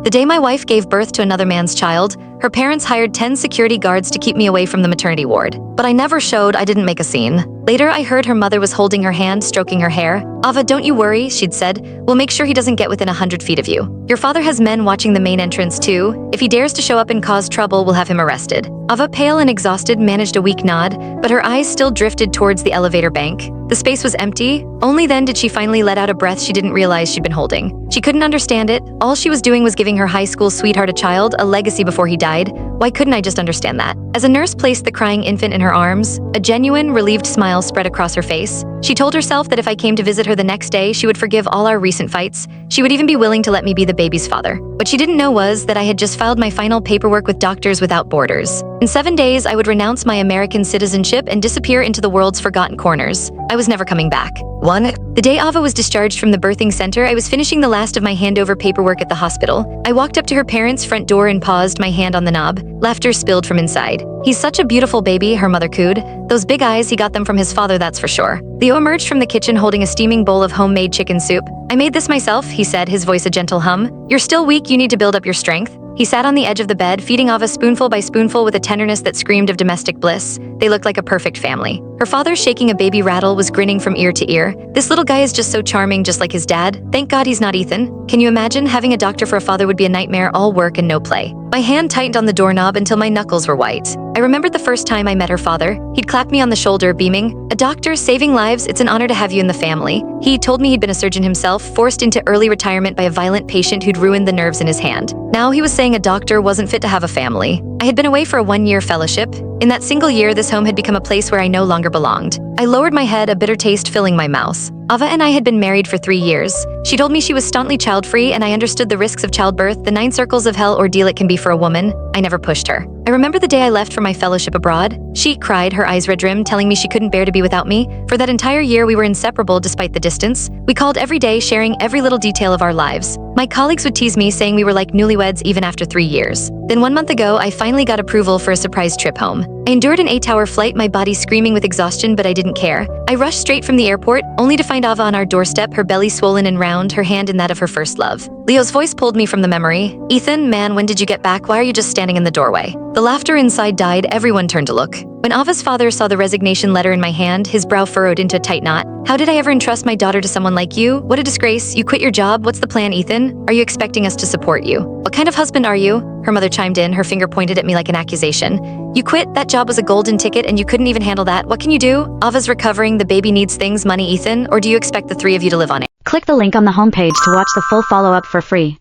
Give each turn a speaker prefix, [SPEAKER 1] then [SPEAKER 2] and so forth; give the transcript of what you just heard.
[SPEAKER 1] The day my wife gave birth to another man's child, her parents hired 10 security guards to keep me away from the maternity ward. But I never showed, I didn't make a scene. Later, I heard her mother was holding her hand, stroking her hair. "Ava, don't you worry," she'd said. "We'll make sure he doesn't get within 100 feet of you. Your father has men watching the main entrance too. If he dares to show up and cause trouble, we'll have him arrested." Ava, pale and exhausted, managed a weak nod, but her eyes still drifted towards the elevator bank. The space was empty. Only then did she finally let out a breath she didn't realize she'd been holding. She couldn't understand it. All she was doing was giving her high school sweetheart a child, a legacy before he died. Why couldn't I just understand that? As a nurse placed the crying infant in her arms, a genuine, relieved smile spread across her face. She told herself that if I came to visit her the next day, she would forgive all our recent fights. She would even be willing to let me be the baby's father. What she didn't know was that I had just filed my final paperwork with Doctors Without Borders. In 7 days, I would renounce my American citizenship and disappear into the world's forgotten corners. I was never coming back. The day Ava was discharged from the birthing center, I was finishing the last of my handover paperwork at the hospital. I walked up to her parents' front door and paused, my hand on the knob. Laughter spilled from inside. "He's such a beautiful baby," her mother cooed. "Those big eyes, he got them from his father, that's for sure." Leo emerged from the kitchen holding a steaming bowl of homemade chicken soup. "I made this myself," he said, his voice a gentle hum. "You're still weak, you need to build up your strength." He sat on the edge of the bed, feeding Ava spoonful by spoonful with a tenderness that screamed of domestic bliss. They looked like a perfect family. Her father, shaking a baby rattle, was grinning from ear to ear. "This little guy is just so charming, just like his dad. Thank God he's not Ethan." Can you imagine? Having a doctor for a father would be a nightmare, all work and no play. My hand tightened on the doorknob until my knuckles were white. I remembered the first time I met her father. He'd clapped me on the shoulder, beaming. "A doctor, saving lives, it's an honor to have you in the family." He told me he'd been a surgeon himself, forced into early retirement by a violent patient who'd ruined the nerves in his hand. Now he was saying a doctor wasn't fit to have a family. I had been away for a 1-year fellowship. In that single year, this home had become a place where I no longer belonged. I lowered my head, a bitter taste filling my mouth. Ava and I had been married for 3 years. She told me she was staunchly child-free, and I understood the risks of childbirth, the 9 circles of hell ordeal it can be for a woman. I never pushed her. I remember the day I left for my fellowship abroad. She cried, her eyes red-rimmed, telling me she couldn't bear to be without me. For that entire year, we were inseparable despite the distance. We called every day, sharing every little detail of our lives. My colleagues would tease me, saying we were like newlyweds even after 3 years. Then 1 month ago, I finally got approval for a surprise trip home. I endured an 8-hour flight, my body screaming with exhaustion, but I didn't care. I rushed straight from the airport, only to find Ava on our doorstep, her belly swollen and round, her hand in that of her first love. Leo's voice pulled me from the memory. "Ethan, man, when did you get back? Why are you just standing in the doorway?" The laughter inside died, everyone turned to look. When Ava's father saw the resignation letter in my hand, his brow furrowed into a tight knot. "How did I ever entrust my daughter to someone like you? What a disgrace. You quit your job. What's the plan, Ethan? Are you expecting us to support you?" "What kind of husband are you?" Her mother chimed in, her finger pointed at me like an accusation. "You quit? That job was a golden ticket and you couldn't even handle that. What can you do? Ava's recovering, the baby needs things, money, Ethan, or do you expect the 3 of you to live on it?"
[SPEAKER 2] Click the link on the homepage to watch the full follow-up for free.